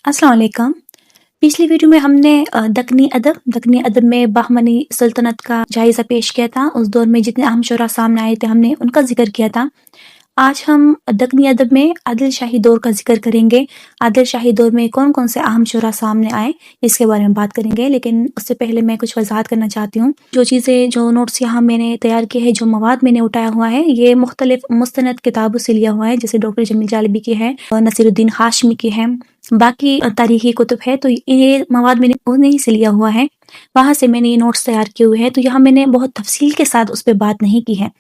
अस्सलाम वालेकुम। पिछली वीडियो में हमने दक्कनी अदब में बहमनी सल्तनत का जायज़ा पेश किया था। उस दौर में जितने अहम शुरा सामने आए थे हमने उनका ज़िक्र किया था। आज हम दक्कनी अदब में आदिल शाही दौर का ज़िक्र करेंगे। आदिल शाही दौर में कौन-कौन से अहम शुरा सामने आए इसके बारे में बात करेंगे, लेकिन उससे पहले मैं कुछ वज़ाहत करना चाहती हूँ। जो नोट्स यहाँ मैंने तैयार किए हैं, जो मवाद मैंने उठाया हुआ है, ये मुख्तलिफ मुस्तनद किताबों से लिया हुआ है, जैसे डॉक्टर जमील जालिबी की है और नसीरुद्दीन हाशमी की है। बाकी तारीख़ी कुतुब है, तो ये मवाद मैंने उन्हीं से लिया हुआ है, वहाँ से मैंने ये नोट्स तैयार किए हुए हैं। तो यहाँ मैंने बहुत तफ़सील के साथ उस पे बात नहीं की है।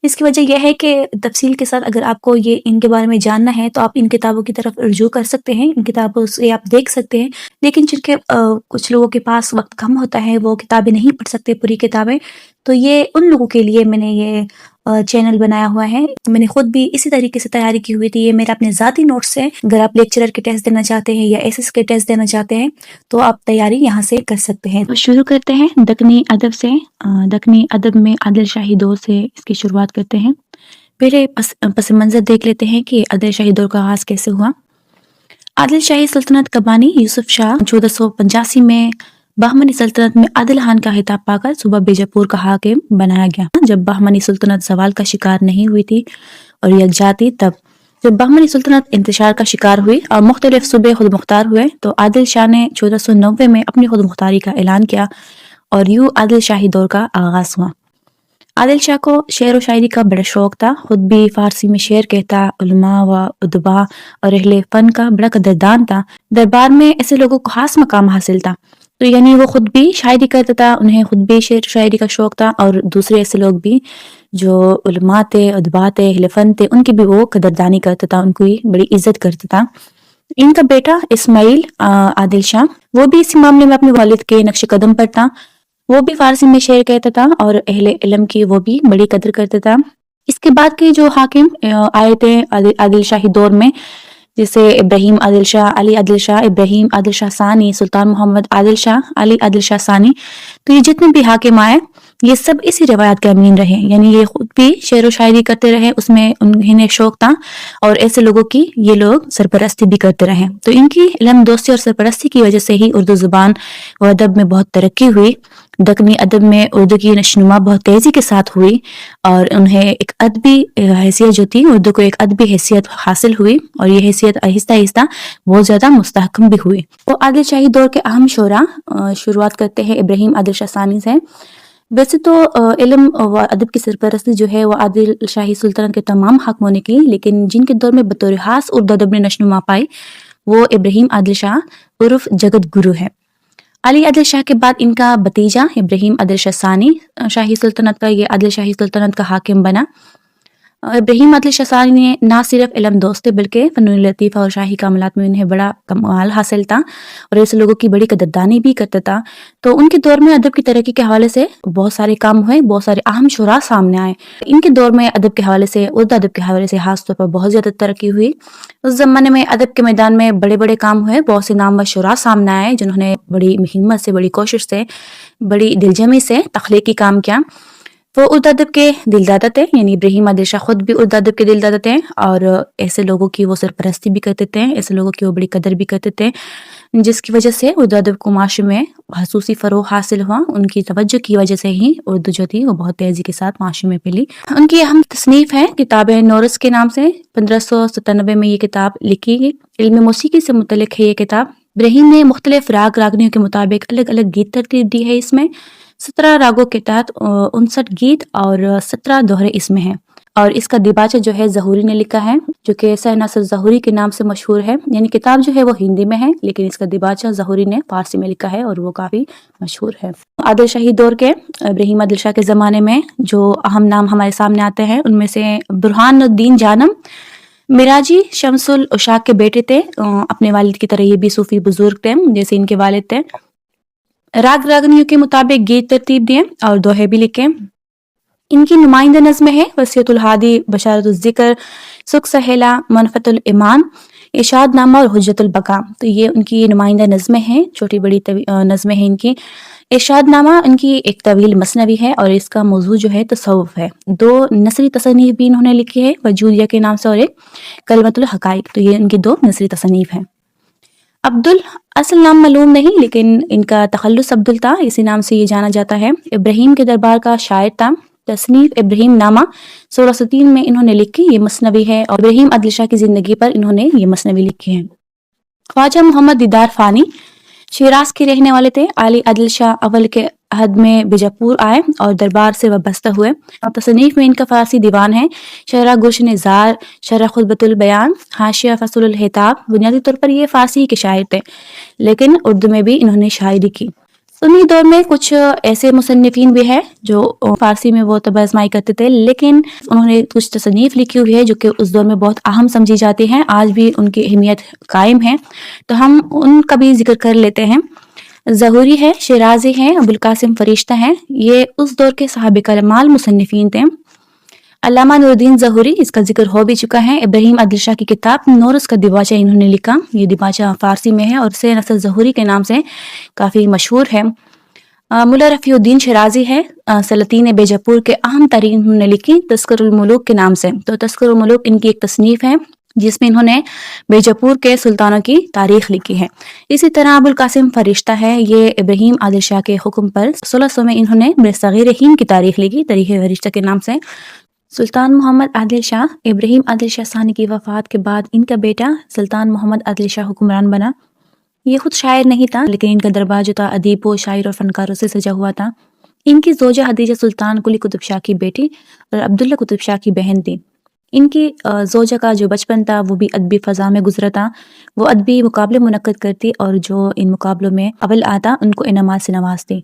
इसकी वजह यह है कि तफ़सील के साथ अगर आपको ये इनके बारे में जानना है तो आप इन किताबों की तरफ रुजू कर सकते हैं, इन किताबों से आप देख सकते हैं। लेकिन जिनके कुछ लोगों के पास वक़्त कम होता है, वो किताबें नहीं पढ़ सकते पूरी किताबें, तो ये उन लोगों के लिए मैंने ये चैनल बनाया हुआ है। मैंने खुद भी इसी तरीके से तैयारी की हुई थी, ये मेरा अपने ज़ाती नोट्स है। अगर आप लेक्चरर के टेस्ट देना चाहते हैं या एसएस के टेस्ट देना चाहते हैं तो आप तैयारी यहाँ से कर सकते हैं। तो शुरू करते हैं दक्कनी अदब से। दक्कनी अदब में आदिल शाही दौर से इसकी शुरुआत करते हैं। पहले पस मंज़र देख लेते हैं कि आदिल शाही दौर का आगाज़ कैसे हुआ। आदिल शाही सल्तनत का बानी यूसुफ शाह 1485 में बहमनी सल्तनत में आदिल खान का खिताब पाकर सूबा बीजापुर का हाकिम बनाया गया। जब बहमनी सल्तनत ज़वाल का शिकार नहीं हुई थी और यकजा थी, तब जब बहमनी सल्तनत इंतशार का शिकार हुई और मुख्तलिफ सूबे खुद मुख्तार हुए, तो आदिल शाह ने 1490 में अपनी खुद मुख्तारी का ऐलान किया और यूँ आदिल शाही दौर का आगाज़ हुआ। आदिल शाह को शेर व शायरी का बड़ा शौक था। खुद भी फ़ारसी में शेर कहता, उलमा व उदबा और अहले फ़न का बड़ा कदरदान था। दरबार में ऐसे लोगों को खास मकाम हासिल था। तो यानी वो खुद भी शायरी करता था, उन्हें खुद भी शेर शायरी का शौक था और दूसरे ऐसे लोग भी जो उलमा थे, उदबा थे, अहले फ़न थे, उनकी भी वो कदरदानी करता था, उनकी बड़ी इज्जत करता था। इनका बेटा इस्माइल आदिल शाह, वो भी इसी मामले में अपने वालिद के नक्श कदम पर था। वो भी फारसी में शेर कहता था और अहले इल्म की वो भी बड़ी कदर करता था। इसके बाद के जो हाकिम आए थे आदिल शाही दौर में, जैसे इब्राहिम आदिल शाह, अली आदिल शाह, इब्राहिम आदिल शाह सानी, सुल्तान मोहम्मद आदिल शाह, अली आदिल शाह सानी, तो ये जितने भी हाकिम आए ये सब इसी रिवायत के अमीन रहे। यानी ये खुद भी शेर व शायरी करते रहे, उसमें उन्हें शौक था और ऐसे लोगों की ये लोग सरपरस्ती भी करते रहे। तो इनकी इल्म दोस्ती और सरपरस्ती की वजह से ही उर्दू ज़ुबान व अदब में बहुत तरक्की हुई। दक्कनी अदब में उर्दू की नशोनुमा बहुत तेज़ी के साथ हुई और उन्हें एक अदबी हैसियत जो थी, उर्दू को एक अदबी हैसियत हासिल हुई और ये हैसियत आहिस्ता आहिस्ता बहुत ज़्यादा मुस्तहकम भी हुई। तो आदिल शाही दौर के अहम शोरा शुरुआत करते हैं इब्राहिम आदिल शाह सानी से। वैसे तो इल्म व अदब की सरपरस्ती जो है वो आदिल शाही सुल्तान के तमाम हाकिमों ने की, लेकिन जिनके दौर में बतौर खास उर्दू अदब ने नशोनुमा पाई वो इब्राहिम आदिल शाह उर्फ जगत गुरु है। अली आदिल शाह के बाद इनका भतीजा इब्राहिम आदिल शाह सानी शाही सुल्तानत का, ये आदिल शाही सुल्तानत का हाकिम बना। इब्राहिम आदिल शाह सानी ने ना सिर्फ इल्म दोस्त थे बल्कि फ़नून लतीफ़ा और शाही कामलात में उन्हें बड़ा कमाल हासिल था और ऐसे लोगों की बड़ी कदरदानी भी करता था। तो उनके दौर में अदब की तरक्की के हवाले से बहुत सारे काम हुए, बहुत सारे अहम शुरा सामने आए। इनके दौर में अदब के हवाले से, उर्दू अदब के हवाले से खास तौर पर बहुत ज़्यादा तरक्की हुई। उस ज़माने में अदब के मैदान में बड़े बड़े काम हुए, बहुत से नामवर शुरा सामने आए जिन्होंने बड़ी हिम्मत से, बड़ी कोशिश से, बड़ी दिलजमी से तख्लीकी काम किया। वो उर्दू अदब के दिलदादा थे, यानी इब्राहिम आदिल शाह खुद भी उर्दू अदब के दिलदादा थे और ऐसे लोगों की वो सरपरस्ती भी करते थे, ऐसे लोगों की वो बड़ी कदर भी करते थे, जिसकी वजह से उर्दू अदब को माशरे में खसूसी फ़रोग़ हासिल हुआ। उनकी तवज्जो की वजह से ही उर्दू जो थी वो बहुत तेज़ी के साथ माशरे में फैली। उनकी अहम तसनीफ़ है किताब है नोरस के नाम से, 1597 में ये किताब लिखी गई। इल्म मौसीकी से मुतल्लिक़ है ये किताब। इब्राहिम ने मुख्तलिफ राग रागनियों के मुताबिक अलग अलग गीत तरतीब दी है। इसमें 17 रागों के तहत 59 गीत और 17 दोहरे इसमें हैं और इसका दिबाचा जो है ज़हूरी ने लिखा है, जो कि सहनासर ज़हूरी के नाम से मशहूर है। यानी किताब जो है वो हिंदी में है लेकिन इसका दिबाचा ज़हूरी ने फारसी में लिखा है और वो काफ़ी मशहूर है। आदिल शाही दौर के इब्राहिम आदिल शाह के ज़माने में जो अहम नाम हमारे सामने आते हैं उनमें से बुरहानुद्दीन जानम मिराजी शमसुल उशाक के बेटे थे। अपने वालिद की तरह ये भी सूफी बुजुर्ग थे जैसे इनके वालिद थे। राग रागनियों के मुताबिक गीत तरतीब दिए और दोहे भी लिखे। इनकी नुमाइंदा नज़्म है वसीयतुल हादी, बशारतुल ज़िक्र, सुख सहेला, मनफतुल ईमान, इरशाद नामा और हुज्जतुल बका। तो ये उनकी नुमाइंदा नज़्में हैं, छोटी बड़ी नज़्में हैं इनकी। इरशाद नामा इनकी एक तवील मसनवी है और इसका मौजू जो है तसव्वुफ़ है। 2 नसरी तसनीफ़ भी इन्होंने लिखी है, वजूदिया के नाम से और एक कलमतुल हक़ाइक़। तो ये इनकी 2 नसरी तसनीफ़ हैं। अब्दुल असल नाम मालूम नहीं, लेकिन इनका तखल्लुस अब्दुल था, इसी नाम से ये जाना जाता है। इब्राहीम के दरबार का शायर था। तसनीफ इब्राहीम नामा 1603 में इन्होंने लिखी, ये मसनवी है, और इब्राहीम आदिल शाह की ज़िंदगी पर इन्होंने ये मसनवी लिखी है। ख्वाजा मोहम्मद दीदार फ़ानी शिराज के रहने वाले थे। आली आदिल शाह अव्वल के अहद में बीजापुर आए और दरबार से वाबस्ता हुए। तसनीफ में इनका फ़ारसी दीवान है, शरह गुलशन ज़ार, शरह खुतबतुल बयान, हाशिया फसलुल हिताब। बुनियादी तौर पर ये फ़ारसी के शायर थे, लेकिन उर्दू में भी इन्होंने शायरी की। सुन्नी दौर में कुछ ऐसे मुसन्निफीन भी हैं जो फ़ारसी में वो तब आज़माई करते थे, लेकिन उन्होंने कुछ तसनीफ़ लिखी हुई है जो कि उस दौर में बहुत अहम समझी जाती हैं, आज भी उनकी अहमियत कायम है, तो हम उनका भी जिक्र कर लेते हैं। ज़हूरी है, शिराज़ी हैं, अबुल कासिम फरिश्ता हैं, ये उस दौर के साहिब कमाल मुसन्निफीन थे। अल्लामा नूरुद्दीन ज़हूरी, इसका जिक्र हो भी चुका है। इब्राहीम आदिल शाह की किताब नोरस का दिबाचा इन्होंने लिखा, ये दिबाचा फ़ारसी में है और से नसर ज़हूरी के नाम से काफ़ी मशहूर है। मुल्ला रफ़ीउद्दीन शिराज़ी है, सलातीन बीजापुर के अहम तरीन इन्होंने लिखी तस्करुल मुलूक के नाम से। तो तस्करुल मुलूक इनकी एक तसनीफ़ है जिसमें इन्होंने बीजापुर के सुल्तानों की तारीख लिखी है। इसी तरह अबुल कासिम फरिश्ता है, ये इब्राहीम आदिल शाह के हुक्म पर 1600 में इन्होंने मिर्ज़ हिंद की तारीख लिखी, तारीख़ फरिश्ता के नाम से। सुल्तान मोहम्मद आदिल शाह, इब्राहीम आदिल शाह सानी की वफ़ात के बाद इनका बेटा सुल्तान मोहम्मद आदिल शाह हुक्मरान बना। ये खुद शायर नहीं था, लेकिन इनका दरबार जो था अदीबों, शायर और फनकारों से सजा हुआ था। इनकी ज़ोजा हदीजा सुल्तान कुली कुतुब शाह की बेटी और अब्दुल्ला कुतुब शाह की बहन थी। इनकी ज़ोजा का जो बचपन था वो भी अदबी फ़ज़ा में गुजरा था। वो अदबी मुकाबले मुनक्कद करती और जो इन मुकाबलों में अव्वल आता उनको इनामात से नवाजती।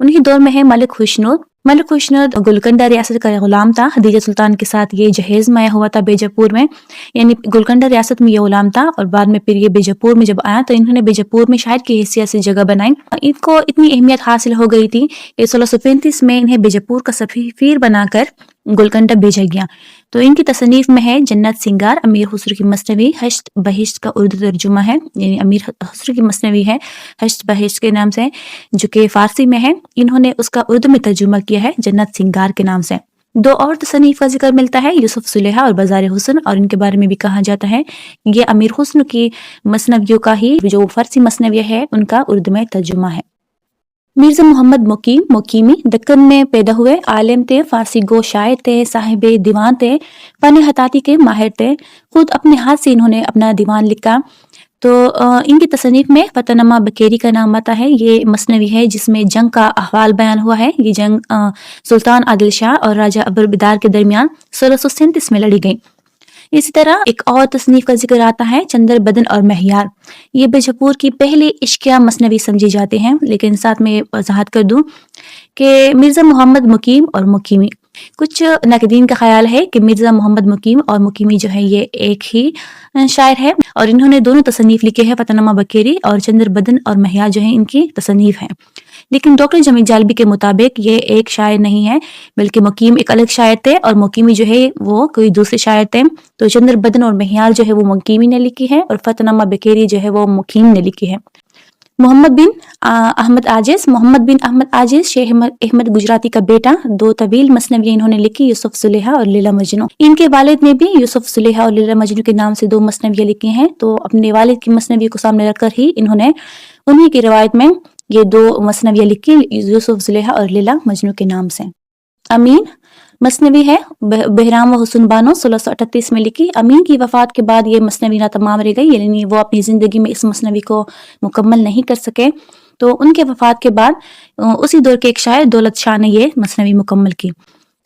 उन्हीं दौर में है मलिक खुशनूद। मलिक खुशनूद गोलकंडा रियासत का गुलाम था। हदीजा सुल्तान के साथ ये जहेज़ में आया हुआ था बीजापुर में, यानी गोलकंडा रियासत में ये गुलाम था और बाद में फिर ये बीजापुर में जब आया तो इन्होंने बीजापुर में शायर की हैसियत से जगह बनाई। इनको इतनी अहमियत हासिल हो गई थी कि 1635 में इन्हें बीजापुर का सफ़ीर बनाकर गोलकंडा भेजा गया। तो इनकी तसनीफ़ में है जन्नत सिंगार, अमीर खुसरो की मसनवी, हश्त बहिश्त का उर्दू तर्जुमा है, यानी अमीर खुसरो की मसनवी है हश्त बहिश्त के नाम से, जो कि फ़ारसी में है। इन्होंने उसका उर्दू में तर्जुमा किया है जन्नत सिंगार के नाम से। दो और तसनीफ़ का जिक्र मिलता है, यूसुफ सुलेहा और बाज़ार हुस्न, और इनके बारे में भी कहा जाता है ये अमीर हुस्न की मसनवियों का ही जो फ़ारसी मसनविया है उनका उर्दू में तर्जुमा है। मिर्ज़ा मोहम्मद मोकीमी दक्कन में पैदा हुए, आलिम थे, फ़ारसी गो शायर थे, साहिब दीवान थे, फ़न हताती के माहिर थे। खुद अपने हाथ से इन्होंने अपना दीवान लिखा। तो इनकी तसनीफ़ में फ़तनामा बकेरी का नाम आता है। ये मसनवी है जिसमें जंग का अहवाल बयान हुआ है। ये जंग सुल्तान आदिल शाह और राजा अब्दुल बिदार के दरमियान 1637 में लड़ी गई। इसी तरह एक और तसनीफ़ का जिक्र आता है चंदर बदन और महियार। ये बीजापुर की पहली इश्किया मसनवी समझी जाती हैं, लेकिन साथ में वजाहत कर दूं कि मिर्ज़ा मोहम्मद मुकीम और मुकीमी, कुछ नाक़दीन का ख्याल है कि मिर्ज़ा मोहम्मद मुकीम और मुकीमी जो है ये एक ही शायर है और इन्होंने दोनों तसनीफ़ लिखे हैं, फ़तनामा बकेरी और चंदर बदन और महियार जो है इनकी तसनीफ़ है। लेकिन डॉक्टर जमील जालबी के मुताबिक ये एक शायर नहीं है, बल्कि मुकीम एक अलग शायर थे और मुकीमी जो है वो कोई दूसरे शायर थे। तो चंदर बदन और महियार जो है वो मुकीमी ने लिखी है और फ़तनामा बकेरी जो है वो मुकीम ने लिखी है। मोहम्मद बिन अहमद आजिज़ शेख अहमद गुजराती का बेटा, दो तवील मसनवियाँ इन्होंने लिखी, यूसुफ सुलेहा और लैला मजनू। इनके वालिद ने भी यूसुफ सुलेहा और लैला मजनू के नाम से दो मसनवियाँ लिखी हैं। तो अपने वालिद की मसनवी को सामने रखकर ही इन्होंने उन्हीं की रिवायत में ये दो मसनवियाँ लिखी, यूसुफ सुलेहा और लैला मजनू के नाम से। अमीन मसनवी है, बहराम व हुस्न बानो 1638 में लिखी। अमीन की वफ़ात के बाद ये मसनवी नातमाम रह गई, यानी वो अपनी ज़िंदगी में इस मसनवी को मुकम्मल नहीं कर सके। तो उनके वफ़ात के बाद उसी दौर के एक शायर दौलत शाह ने ये मसनवी मुकम्मल की।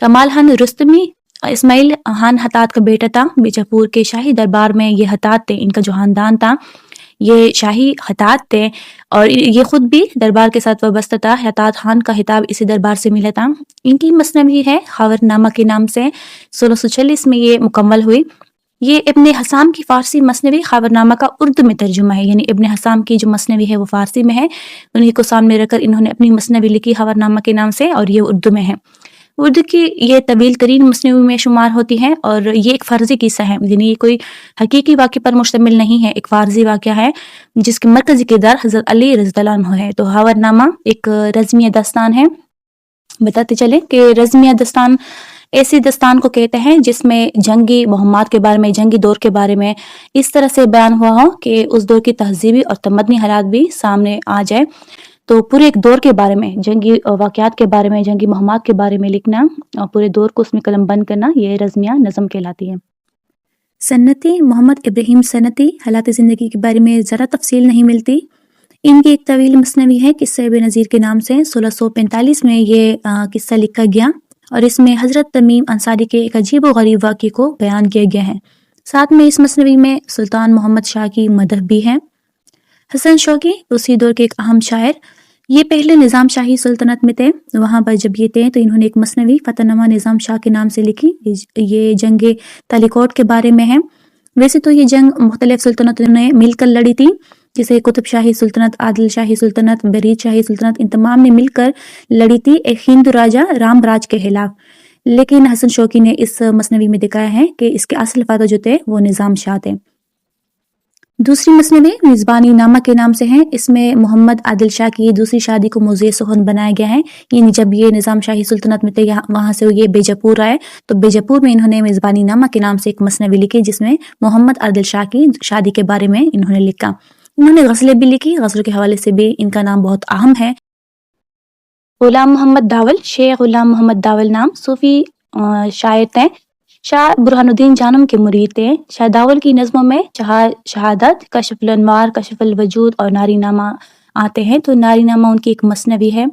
कमाल खान रुस्तमी इस्माइल खान हतात का बेटा था। बीजापुर के शाही दरबार में ये हतात थे, इनका जो ख़ानदान था ये शाही हतात थे और ये खुद भी दरबार के साथ वाबस्ता था। हतात खान का खिताब इसी दरबार से मिला था। इनकी मसनवी है खावरनामा के नाम से, 1640 में ये मुकम्मल हुई। ये इब्ने हसाम की फ़ारसी मसनवी खावरनामा का उर्दू में तर्जुमा है, यानी इब्ने हसाम की जो मसनवी है वो फ़ारसी में है, उन्हीं को सामने रखकर इन्होंने अपनी मसनवी लिखी खावरनामा के नाम से और ये उर्दू में है। उर्दू की ये तवील तरीन मसनवी में शुमार होती है और ये एक फ़र्ज़ी किस्सा है, यानी ये कोई हकीकी वाक़े पर मुश्तमिल नहीं है, एक फ़ारज़ी वाक़या है जिसके मरकज़ी किरदार हज़रत अली रज़ियल्लाहु अन्हु है। तो खावरनामा एक रज़मिया दास्तान है। बताते चले कि रज़मिया दास्तान ऐसी दस्तान को कहते हैं जिसमें जंगी मुहम्मद के बारे में, जंगी दौर के बारे में इस तरह से बयान हुआ हो कि उस दौर की तहजीबी और तमदनी हालात भी सामने आ जाए। तो पूरे एक दौर के बारे में, जंगी वाक़यात के बारे में, जंगी मुहम्मद के बारे में लिखना और पूरे दौर को उसमें कलमबंद करना, ये रज़्मिया नज़म कहलाती है। सन्नती मोहम्मद इब्राहीम सन्नती हालात ज़िंदगी के बारे में ज़रा तफसील नहीं मिलती। इनकी एक तवील मसनवी है किस्सा इब्न नज़ीर के नाम से। 1645 में ये किस्सा लिखा गया और इसमें हज़रत तमीम अंसारी के एक अजीब व गरीब वाक़े को बयान किया गया है। साथ में इस मसनवी में सुल्तान मोहम्मद शाह की मदह भी है। हसन शौकी उसी दौर के एक अहम शायर, ये पहले निज़ाम शाही सुल्तनत में थे। वहाँ पर जब ये थे तो इन्होंने एक मसनवी फ़तहनामा निज़ाम शाह के नाम से लिखी। ये जंग तालिकोट के बारे में है। वैसे तो ये जंग मुख्तलिफ सुल्तनतों ने मिलकर लड़ी थी, जैसे कुतुब शाही सुल्तनत, आदिल शाही सुल्तनत, बरीद शाही सुल्तनत, इन तमाम ने मिलकर लड़ी थी एक हिंदू राजा रामराज के खिलाफ। लेकिन हसन शौकी ने इस मसनवी में दिखाया है कि इसके असल फादर जो थे वो निज़ाम शाह थे। दूसरी मसनवी मिज़बानी नामा के नाम से है। इसमें मोहम्मद आदिल शाह की दूसरी शादी को मौज़ूए सुखन बनाया गया है। यानी जब ये निज़ाम शाही सुल्तनत में थे, वहाँ से ये बेजपुर आए तो बेजपुर में इन्होंने मिज़बानी नामा के नाम से एक मसनवी लिखी जिसमें मोहम्मद आदिल शाह की शादी के बारे में इन्होंने लिखा। इन्होंने गज़लें भी लिखी, गज़लों के हवाले से भी इनका नाम बहुत अहम है। गुलाम मोहम्मद दावल, शेख गुलाम मोहम्मद दावल नाम सूफ़ी शायर थे। शाह बुरहानुद्दीन जानम के मुरीद थे। शाह दावल की नज़मों में शहादत, कशफुल अनवार, कशफुल वजूद और नारी नामा आते हैं। तो नारी नामा उनकी एक मसनवी है।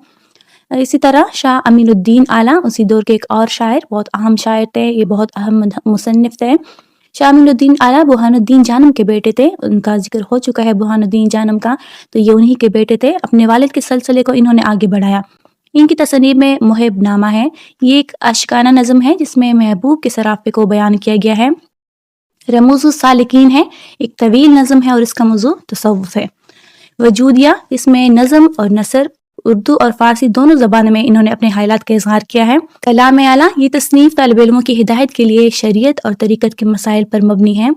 इसी तरह शाह अमीनुद्दीन आला उसी दौर के एक और शायर, बहुत अहम शायर थे, ये बहुत अहम मुसन्निफ थे। शाह अमीनुद्दीन आला बुरहानुद्दीन जानम के बेटे थे। उनका जिक्र हो चुका है बुरहानुद्दीन जानम का, तो ये उन्हीं के बेटे थे। अपने वालिद के सिलसिले को इन्होंने आगे बढ़ाया। इनकी तसनीफ में मुहिब नामा है। ये एक आशिकाना नज़म है जिसमें महबूब के सराफे को बयान किया गया है। रमूज़ुस सालिकीन है, एक तवील नज़म है और इसका मौज़ू तसव्वुफ़ है। वजूदिया, इसमें नज़म और नसर उर्दू और फ़ारसी दोनों ज़बानों में इन्होंने अपने हालात का इज़हार किया है। कलाम आला, ये तसनीफ़ तालिब इल्मों की हिदायत के लिए शरीयत और तरीक़त के मसाइल पर मबनी है।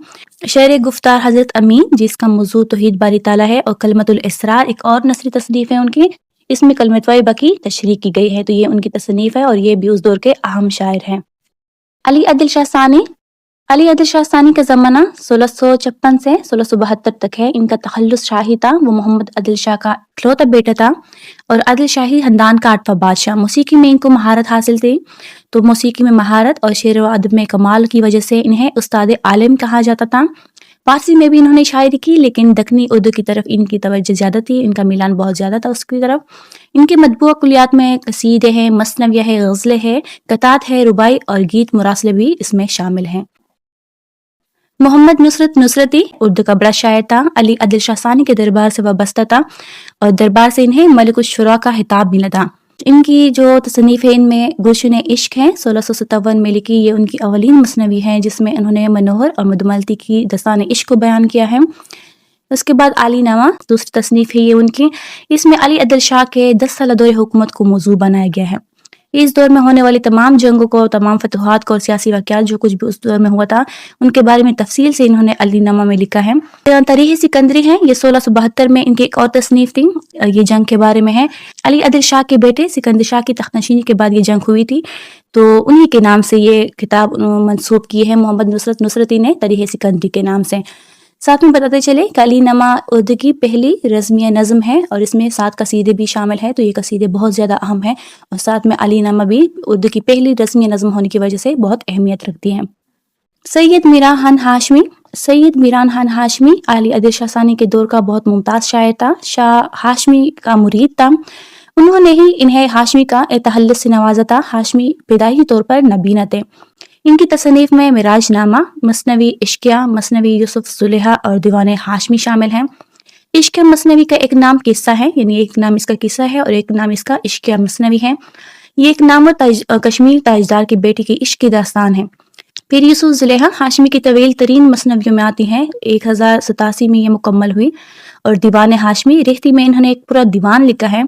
शेर गुफ्तार हज़रत अमीन, जिसका मौज़ू तौहीद बारी ताला है, और कलमतुल इसरार एक और नसरी तसनीफ़ है उनकी, इसमें कलमतवाई बकी तशरीह की गई है। तो ये उनकी तसनीफ़ है और ये भी उस दौर के अहम शायर हैं। अली आदिल शाह सानी, अली आदिल शाह सानी का ज़माना 1656 से 1672 तक है। इनका तखल्लुस शाही था। वो मोहम्मद आदिल शाह का इकलौता बेटा था और आदिल शाही ख़ानदान का 8वां बादशाह। मौसीकी में इनको महारत हासिल थी। तो मौसीकी में महारत और शेर व अदब में कमाल की वजह से इन्हें उस्ताद आलिम कहा जाता था। फारसी में भी इन्होंने शायरी की, लेकिन दक्कनी उर्दू की तरफ इनकी तवज्जो ज़्यादा थी, इनका मिलान बहुत ज़्यादा था उसकी तरफ। इनके मतबूआ कुलियात में कसीदे हैं, मसनविया है, गज़लें हैं, कतात है, रुबाई और गीत मुरासले भी इसमें शामिल हैं। मोहम्मद नुसरत नुसरती उर्दू का बड़ा शायर था। अली आदिल शाह सानी के दरबार से वाबस्ता था और दरबार से इन्हें मलिकुश शुरा का खिताब मिला था। इनकी जो तसनीफ़ है इनमें गुलशन इश्क है, 1657 में लिखी। ये उनकी अवलीन मसनवी है जिसमें उन्होंने मनोहर और मधुमालती की दस्तान इश्क को बयान किया है। उसके बाद आली नामा दूसरी तसनीफ़ है ये उनकी। इसमें अली आदिल शाह के 10 साल दौर हुकूमत को मौजू बनाया गया है। इस दौर में होने वाली तमाम जंगों को, तमाम फतुहात को और सियासी वाक़यात जो कुछ भी उस दौर में हुआ था उनके बारे में तफसील से इन्होंने अली नामा में लिखा है। तारीख़ सिकंदरी है, ये 1672 में इनकी एक और तसनीफ़ थी, ये जंग के बारे में है। अली आदिल शाह के बेटे सिकंदर शाह की तख्तनशीनी के बाद ये जंग हुई थी, तो उन्हीं के नाम से ये किताब मंसूब की है मोहम्मद नुसरत नुसरती ने तारीख़ सिकंदरी के नाम से। साथ में बताते चले कि अली नामा उर्दू की पहली रज़्मिया नज़म है और इसमें 7 कसीदे भी शामिल हैं। तो ये कसीदे बहुत ज़्यादा अहम है और साथ में अली नामा भी उर्दू की पहली रज़्मिया नज़म होने की वजह से बहुत अहमियत रखती है। सैयद मीरान खान हाशमी, सैयद मीरान खान हाशमी अली आदिल शाह सानी के दौर का बहुत मुमताज़ शायर था। शाह हाशमी का मुरीद था। उन्होंने ही इन्हें हाशमी का तहल्लुस से नवाजा था। हाशमी पैदाइशी तौर पर नबीना थे। इनकी तसनीफ़ में मिराज नामा, मसनवी इश्किया, मसनवी यूसुफ जुलेहा और दीवाने हाशमी शामिल हैं। इश्किया मसनवी का एक नाम किस्सा है, यानी एक नाम इसका किस्सा है और एक नाम इसका इश्किया मसनवी है। ये एक नामवर कश्मीर ताजदार की बेटी की इश्क की दास्तान है। फिर यूसुफ जुलेहा हाशमी की तवील तरीन मसनवियों में आती हैं। 1087 में ये मुकम्मल हुई और दीवान हाशमी रेहती में इन्होंने एक पूरा दीवान लिखा है,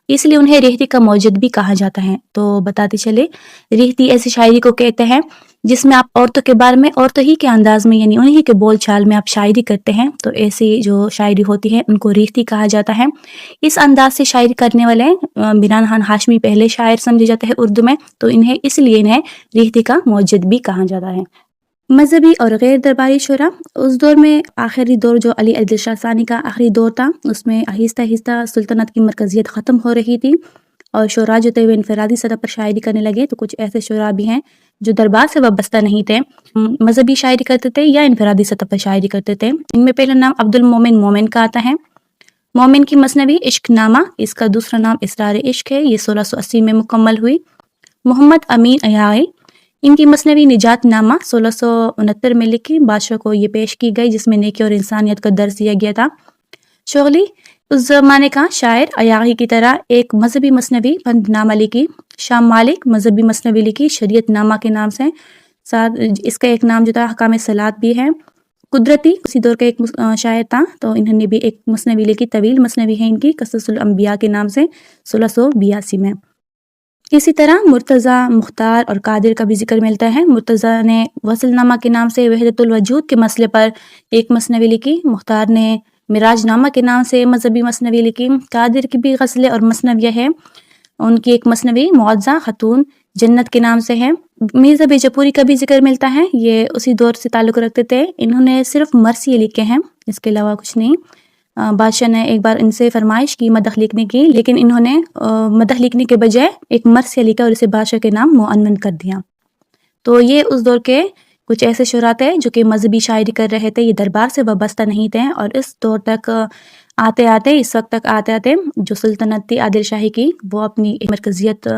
इसलिए उन्हें रेहती का मौजद भी कहा जाता है। तो बताते चले, रेहती ऐसी शायरी को कहते हैं جس میں آپ عورتوں کے بارے میں عورتوں ہی کے انداز میں یعنی انہی کے بول چال میں آپ شاعری کرتے ہیں، تو ایسی جو شاعری ہوتی ہے ان کو ریختی کہا جاتا ہے۔ اس انداز سے شاعری کرنے والے بنان خان ہاشمی پہلے شاعر سمجھے جاتے ہیں اردو میں، تو اس لیے انہیں ریختی کا موجد بھی کہا جاتا ہے۔ مذہبی اور غیر درباری شعراء، اس دور میں آخری دور جو علی عدل شاہ ثانی کا آخری دور تھا، اس میں آہستہ آہستہ سلطنت کی مرکزیت ختم ہو رہی تھی اور شعراء جو تھے وہ انفرادی سطح پر شاعری کرنے لگے۔ تو کچھ ایسے شعراء بھی ہیں جو دربار سے وابستہ نہیں تھے، مذہبی شاعری کرتے تھے یا انفرادی سطح پر شاعری کرتے تھے۔ ان میں پہلا نام عبد المومن مومن کا آتا ہے۔ مومن کی مثنوی عشق نامہ، اس کا دوسرا نام اسرار عشق ہے، یہ 1680 میں مکمل ہوئی۔ محمد امین عیاغی، ان کی مثنوی نجات نامہ 1669 میں لکھی، بادشاہ کو یہ پیش کی گئی، جس میں نیکی اور انسانیت کا درس دیا گیا تھا۔ شغلی اس زمانے کا شاعر عیاغی کی طرح ایک مذہبی مثنوی بند نامہ لکھی۔ شام مالک مذہبی مثنوی لکھی شریعت نامہ کے نام سے، ساتھ اس کا ایک نام جو تھا حکام صلات بھی ہے۔ قدرتی اسی دور کا ایک شاعر تھا، تو انہوں نے بھی ایک مثنوی لکھی، طویل مثنوی ہے ان کی، قصص الانبیاء کے نام سے 1682 میں۔ اسی طرح مرتضیٰ، مختار اور قادر کا بھی ذکر ملتا ہے۔ مرتضیٰ نے وصل نامہ کے نام سے وحدت الوجود کے مسئلے پر ایک مثنوی لکھی، مختار نے مراج نامہ کے نام سے مذہبی مثنوی لکھی، قادر کی بھی غزلیں اور مثنویہ ہے، ان کی ایک مثنوی معزہ خاتون جنت کے نام سے ہے۔ مرزا بیجاپوری کا بھی ذکر ملتا ہے، یہ اسی دور سے تعلق رکھتے تھے، انہوں نے صرف مرثیے لکھے ہیں، اس کے علاوہ کچھ نہیں۔ بادشاہ نے ایک بار ان سے فرمائش کی مدح لکھنے کی، لیکن انہوں نے مدح لکھنے کے بجائے ایک مرثیہ لکھا اور اسے بادشاہ کے نام معنون کر دیا۔ تو یہ اس دور کے کچھ ایسے شعراء تھے جو کہ مذہبی شاعری کر رہے تھے، یہ دربار سے وابستہ نہیں تھے، اور اس دور تک اس وقت تک آتے آتے جو سلطنت تھی عادل شاہی کی، وہ اپنی مرکزیت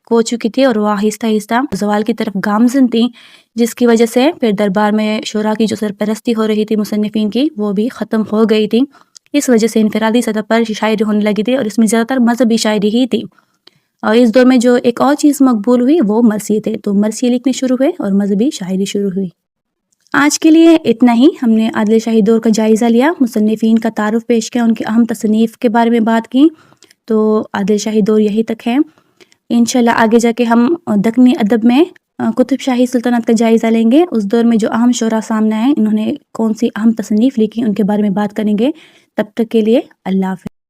کھو چکی تھی اور وہ آہستہ آہستہ زوال کی طرف گامزن تھی، جس کی وجہ سے پھر دربار میں شعراء کی جو سرپرستی ہو رہی تھی مصنفین کی، وہ بھی ختم ہو گئی تھی۔ اس وجہ سے انفرادی سطح پر شاعری ہونے لگی تھی اور اس میں زیادہ تر مذہبی شاعری ہی تھی۔ اور اس دور میں جو ایک اور چیز مقبول ہوئی وہ مرثیے تھے، تو مرثیے لکھنے شروع ہوئے اور مذہبی شاعری شروع ہوئی۔ آج کے لیے اتنا ہی، ہم نے عادل شاہی دور کا جائزہ لیا، مصنفین کا تعارف پیش کیا، ان کی اہم تصنیف کے بارے میں بات کی، تو عادل شاہی دور یہی تک ہے۔ انشاءاللہ آگے جا کے ہم دکنی ادب میں قطب شاہی سلطنت کا جائزہ لیں گے، اس دور میں جو اہم شعراء سامنے آئے، انہوں نے کون سی اہم تصنیف لکھی، ان کے بارے میں بات کریں گے۔ تب تک کے لیے اللہ حافظ۔